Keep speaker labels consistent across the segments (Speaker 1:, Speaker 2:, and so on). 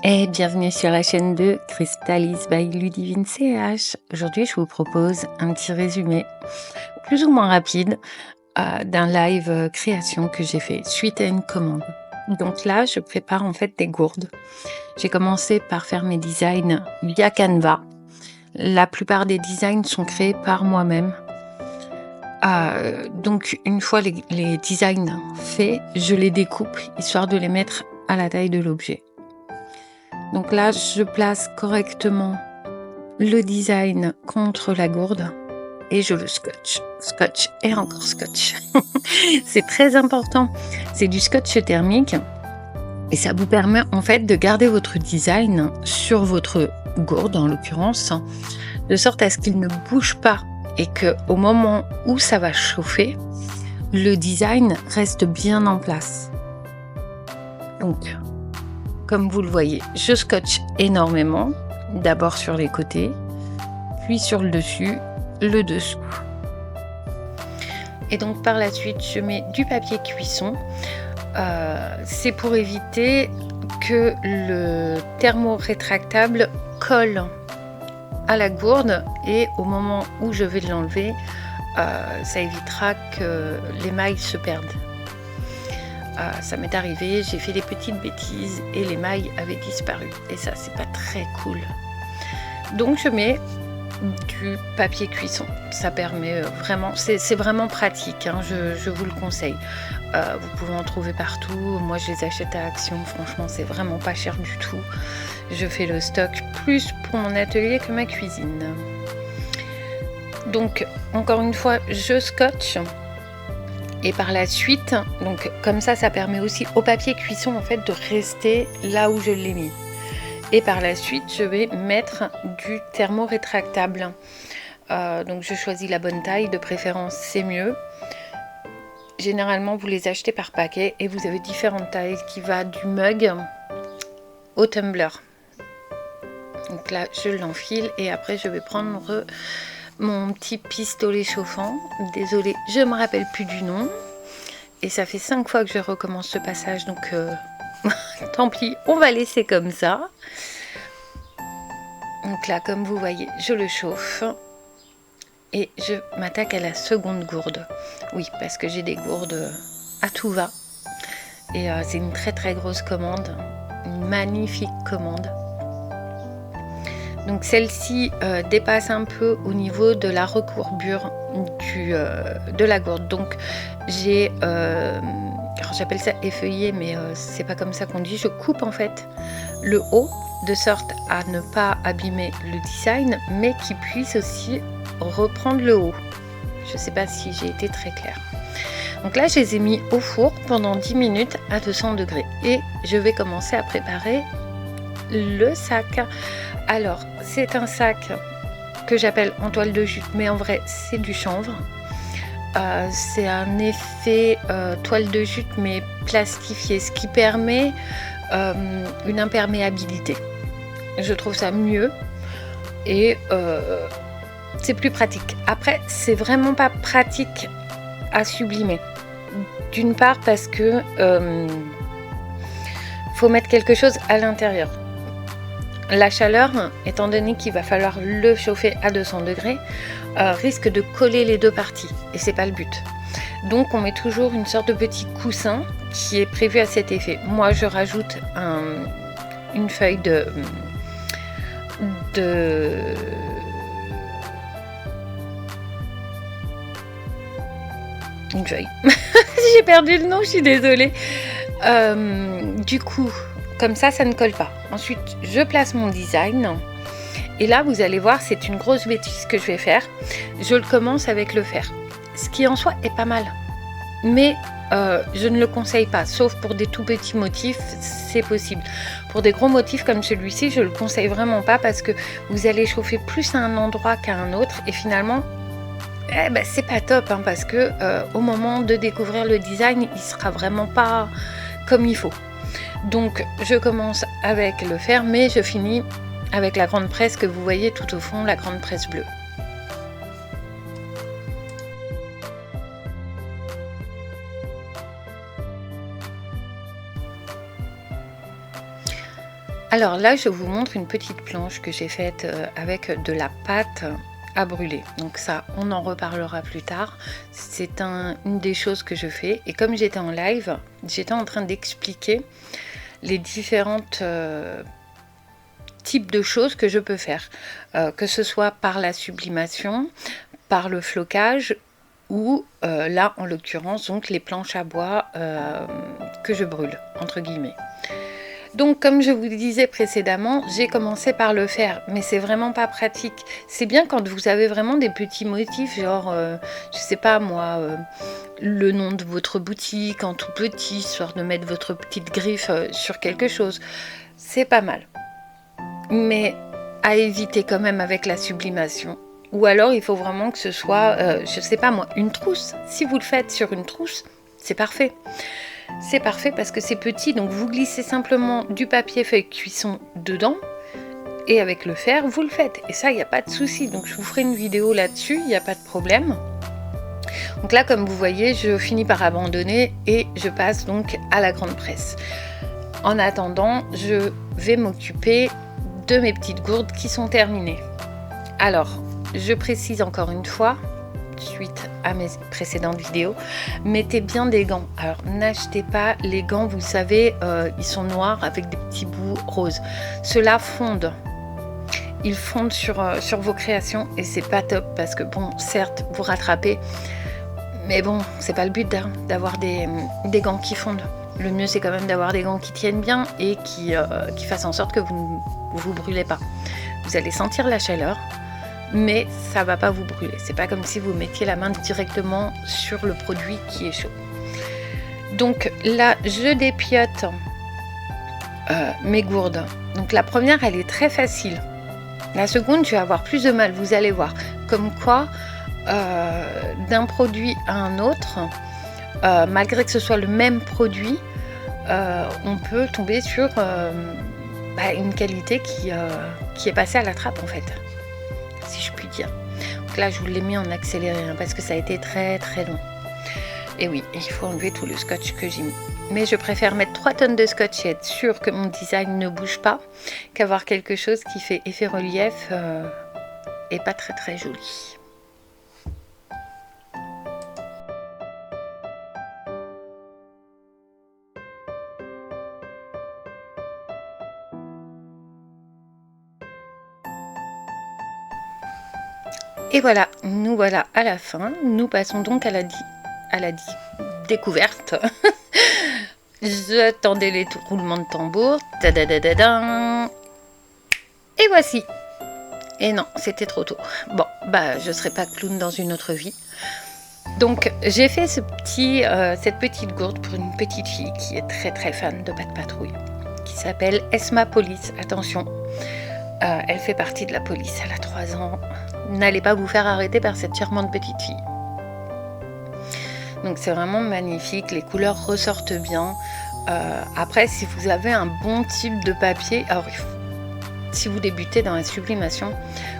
Speaker 1: Et bienvenue sur la chaîne de Crystalis by Ludivine CH. Aujourd'hui, je vous propose un petit résumé plus ou moins rapide d'un live création que j'ai fait suite à une commande. Donc là, je prépare en fait des gourdes. J'ai commencé par faire mes designs via Canva. La plupart des designs sont créés par moi-même. Donc une fois les designs faits, je les découpe histoire de les mettre à la taille de l'objet. Donc là, je place correctement le design contre la gourde et je le scotche. Scotch et encore scotch. C'est très important. C'est du scotch thermique et ça vous permet en fait de garder votre design sur votre gourde en l'occurrence, de sorte à ce qu'il ne bouge pas et que au moment où ça va chauffer, le design reste bien en place. Donc, comme vous le voyez, je scotche énormément, d'abord sur les côtés, puis sur le dessus, le dessous. Et donc par la suite, je mets du papier cuisson. C'est pour éviter que le thermorétractable colle à la gourde et au moment où je vais l'enlever, ça évitera que l'émail se perde. Ça m'est arrivé, j'ai fait des petites bêtises et l'émail avait disparu. Et ça, c'est pas très cool. Donc, je mets du papier cuisson. Ça permet vraiment, c'est vraiment pratique, hein, je vous le conseille. Vous pouvez en trouver partout. Moi, je les achète à Action. Franchement, c'est vraiment pas cher du tout. Je fais le stock plus pour mon atelier que ma cuisine. Donc, encore une fois, je scotche. Et par la suite, donc comme ça permet aussi au papier cuisson en fait de rester là où je l'ai mis. Et par la suite, je vais mettre du thermorétractable. Donc je choisis la bonne taille, de préférence c'est mieux. Généralement, vous les achetez par paquet et vous avez différentes tailles qui va du mug au tumbler. Donc là, je l'enfile et après je vais prendre mon petit pistolet chauffant. Désolée, je me rappelle plus du nom. Et ça fait 5 fois que je recommence ce passage, donc tant pis, on va laisser comme ça. Donc là, comme vous voyez, je le chauffe. Et je m'attaque à la seconde gourde. Oui, parce que j'ai des gourdes à tout va. Et c'est une très très grosse commande. Une magnifique commande. Donc celle-ci dépasse un peu au niveau de la recourbure de la gourde. Donc j'ai, j'appelle ça effeuillé, mais c'est pas comme ça qu'on dit. Je coupe en fait le haut de sorte à ne pas abîmer le design, mais qui puisse aussi reprendre le haut. Je sais pas si j'ai été très claire. Donc là, je les ai mis au four pendant 10 minutes à 200 degrés. Et je vais commencer à préparer le sac. Alors, c'est un sac que j'appelle en toile de jute, mais en vrai, c'est du chanvre. C'est un effet toile de jute, mais plastifié, ce qui permet une imperméabilité. Je trouve ça mieux et c'est plus pratique. Après, c'est vraiment pas pratique à sublimer. D'une part parce que faut mettre quelque chose à l'intérieur. La chaleur, étant donné qu'il va falloir le chauffer à 200 degrés, risque de coller les deux parties et c'est pas le but. Donc on met toujours une sorte de petit coussin qui est prévu à cet effet. Moi je rajoute une feuille une feuille. J'ai perdu le nom, je suis désolée. Du coup, comme ça ne colle pas. Ensuite, je place mon design. Et là, vous allez voir, c'est une grosse bêtise que je vais faire. Je le commence avec le fer. Ce qui en soi est pas mal. Mais je ne le conseille pas. Sauf pour des tout petits motifs, c'est possible. Pour des gros motifs comme celui-ci, je le conseille vraiment pas parce que vous allez chauffer plus à un endroit qu'à un autre. Et finalement, c'est pas top. Hein, parce que au moment de découvrir le design, il sera vraiment pas comme il faut. Donc je commence avec le fer, mais je finis avec la grande presse que vous voyez tout au fond, la grande presse bleue. Alors là, je vous montre une petite planche que j'ai faite avec de la pâte à brûler. Donc ça, on en reparlera plus tard. C'est une des choses que je fais. Et comme j'étais en live, j'étais en train d'expliquer les différentes types de choses que je peux faire. Que ce soit par la sublimation, par le flocage ou là, en l'occurrence, donc les planches à bois que je brûle, entre guillemets. Donc comme je vous disais précédemment, j'ai commencé par le faire, mais c'est vraiment pas pratique. C'est bien quand vous avez vraiment des petits motifs, genre, je sais pas moi, le nom de votre boutique en tout petit, histoire de mettre votre petite griffe sur quelque chose. C'est pas mal. Mais à éviter quand même avec la sublimation. Ou alors il faut vraiment que ce soit, je sais pas moi, une trousse. Si vous le faites sur une trousse, c'est parfait. C'est parfait parce que c'est petit, donc vous glissez simplement du papier feuille cuisson dedans et avec le fer, vous le faites. Et ça, il n'y a pas de souci. Donc je vous ferai une vidéo là-dessus, il n'y a pas de problème. Donc là, comme vous voyez, je finis par abandonner et je passe donc à la grande presse. En attendant, je vais m'occuper de mes petites gourdes qui sont terminées. Alors, je précise encore une fois, suite à mes précédentes vidéos, mettez bien des gants. Alors n'achetez pas les gants, vous savez, ils sont noirs avec des petits bouts roses. Ceux-là fondent. Ils fondent sur vos créations et c'est pas top parce que bon, certes, vous rattrapez, mais bon, c'est pas le but d'avoir des gants qui fondent. Le mieux, c'est quand même d'avoir des gants qui tiennent bien et qui fassent en sorte que vous ne vous brûlez pas. Vous allez sentir la chaleur, mais ça va pas vous brûler. C'est pas comme si vous mettiez la main directement sur le produit qui est chaud. Donc là, je dépiote mes gourdes. Donc la première, elle est très facile. La seconde, je vais avoir plus de mal, vous allez voir. Comme quoi, d'un produit à un autre, malgré que ce soit le même produit, on peut tomber sur une qualité qui est passée à la trappe en fait, si je puis dire. Donc là, je vous l'ai mis en accéléré parce que ça a été très très long. Et oui, il faut enlever tout le scotch que j'ai mis. Mais je préfère mettre 3 tonnes de scotch et être sûre que mon design ne bouge pas qu'avoir quelque chose qui fait effet relief et pas très très joli. Et voilà, nous voilà à la fin. Nous passons donc à la découverte. J'attendais les roulements de tambour. Tadadadadin. Et voici. Et non, c'était trop tôt. Bon, je serai pas clown dans une autre vie. Donc, j'ai fait cette petite gourde pour une petite fille qui est très très fan de Pat' Patrouille, qui s'appelle Esma Police. Attention, elle fait partie de la police. Elle a 3 ans. N'allez pas vous faire arrêter par cette charmante petite fille. Donc c'est vraiment magnifique, les couleurs ressortent bien. Après, si vous avez un bon type de papier, alors si vous débutez dans la sublimation,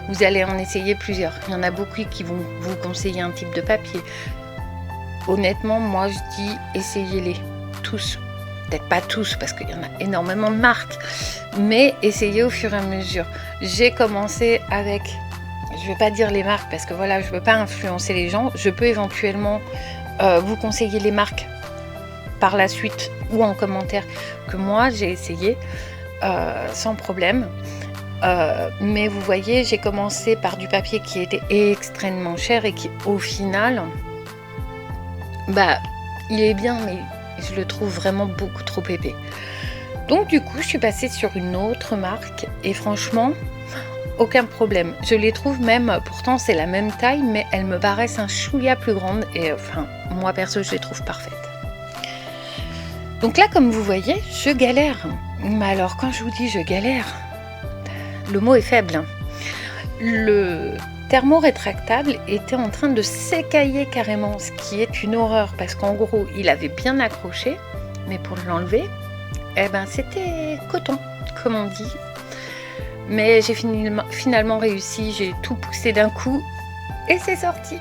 Speaker 1: vous allez en essayer plusieurs. Il y en a beaucoup qui vont vous conseiller un type de papier. Honnêtement, moi je dis essayez-les tous. Peut-être pas tous parce qu'il y en a énormément de marques, mais essayez au fur et à mesure. J'ai commencé avec... Je ne vais pas dire les marques parce que voilà, je ne veux pas influencer les gens. Je peux éventuellement vous conseiller les marques par la suite ou en commentaire que moi j'ai essayé sans problème. Mais vous voyez, j'ai commencé par du papier qui était extrêmement cher et qui au final, il est bien, mais je le trouve vraiment beaucoup trop épais. Donc du coup, je suis passée sur une autre marque et franchement... aucun problème. Je les trouve même, pourtant c'est la même taille, mais elles me paraissent un chouïa plus grandes et enfin, moi perso, je les trouve parfaites. Donc là, comme vous voyez, je galère. Mais alors, quand je vous dis je galère, le mot est faible. Le thermo-rétractable était en train de s'écailler carrément, ce qui est une horreur parce qu'en gros, il avait bien accroché, mais pour l'enlever, c'était coton, comme on dit. Mais j'ai finalement réussi, j'ai tout poussé d'un coup et c'est sorti.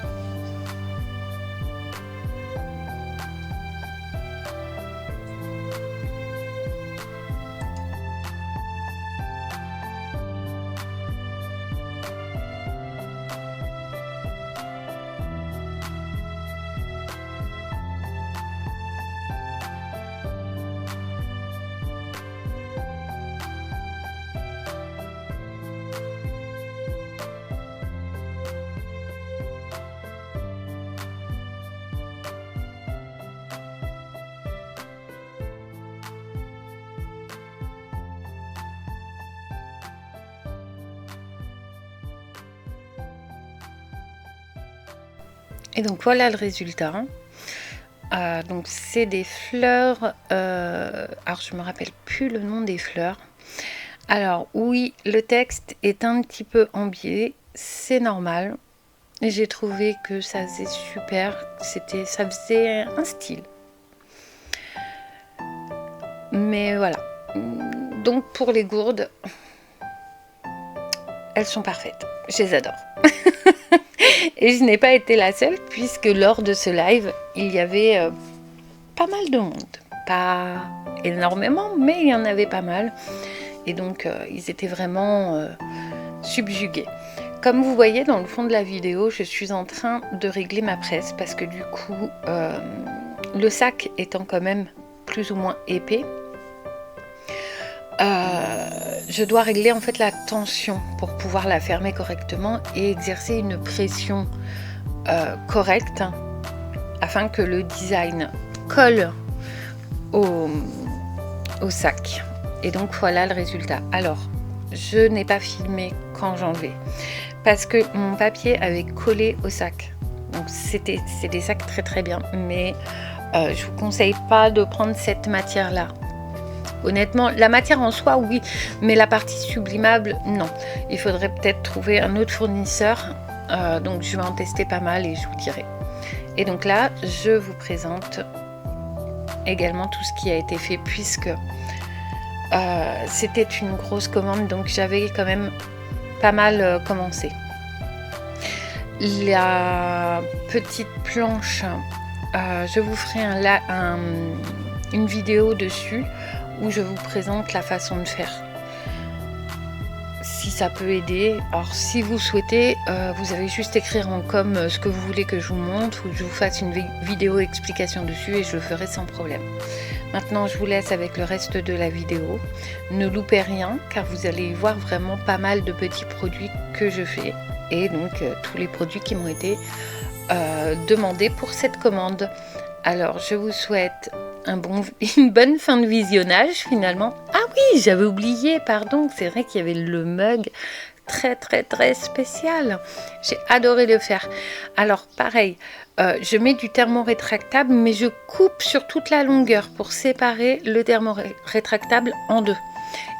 Speaker 1: Et donc voilà le résultat. Donc c'est des fleurs, alors je me rappelle plus le nom des fleurs. Alors oui, le texte est un petit peu ambié, c'est normal. Et j'ai trouvé que ça faisait super, ça faisait un style. Mais voilà. Donc pour les gourdes, elles sont parfaites. Je les adore. Et je n'ai pas été la seule puisque lors de ce live, il y avait pas mal de monde. Pas énormément, mais il y en avait pas mal. Et donc ils étaient vraiment subjugués. Comme vous voyez dans le fond de la vidéo, je suis en train de régler ma presse parce que du coup, le sac étant quand même plus ou moins épais, je dois régler en fait la tension pour pouvoir la fermer correctement et exercer une pression correcte afin que le design colle au sac. Et donc voilà le résultat. Alors, je n'ai pas filmé quand j'enlevais parce que mon papier avait collé au sac. Donc c'est des sacs très très bien, mais je vous conseille pas de prendre cette matière là. Honnêtement, la matière en soi oui, mais la partie sublimable non. Il faudrait peut-être trouver un autre fournisseur. Donc je vais en tester pas mal et je vous dirai. Et donc là je vous présente également tout ce qui a été fait puisque c'était une grosse commande, donc j'avais quand même pas mal commencé. La petite planche, je vous ferai une vidéo dessus où je vous présente la façon de faire. Si ça peut aider, alors si vous souhaitez, vous avez juste écrire en com ce que vous voulez que je vous montre ou que je vous fasse une vidéo explication dessus et je le ferai sans problème. Maintenant je vous laisse avec le reste de la vidéo. Ne loupez rien car vous allez voir vraiment pas mal de petits produits que je fais et donc tous les produits qui m'ont été demandés pour cette commande. Alors je vous souhaite une bonne fin de visionnage finalement. Ah oui, j'avais oublié, pardon, c'est vrai qu'il y avait le mug très très très spécial. J'ai adoré le faire. Alors pareil, je mets du thermorétractable mais je coupe sur toute la longueur pour séparer le thermorétractable en deux.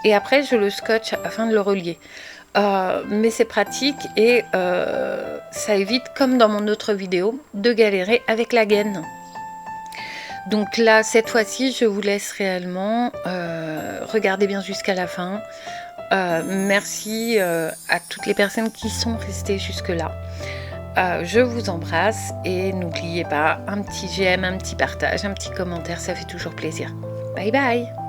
Speaker 1: Et après je le scotche afin de le relier. Mais c'est pratique et ça évite, comme dans mon autre vidéo, de galérer avec la gaine. Donc là, cette fois-ci, je vous laisse réellement. Regardez bien jusqu'à la fin. Merci à toutes les personnes qui sont restées jusque-là. Je vous embrasse et n'oubliez pas un petit j'aime, un petit partage, un petit commentaire, ça fait toujours plaisir. Bye bye!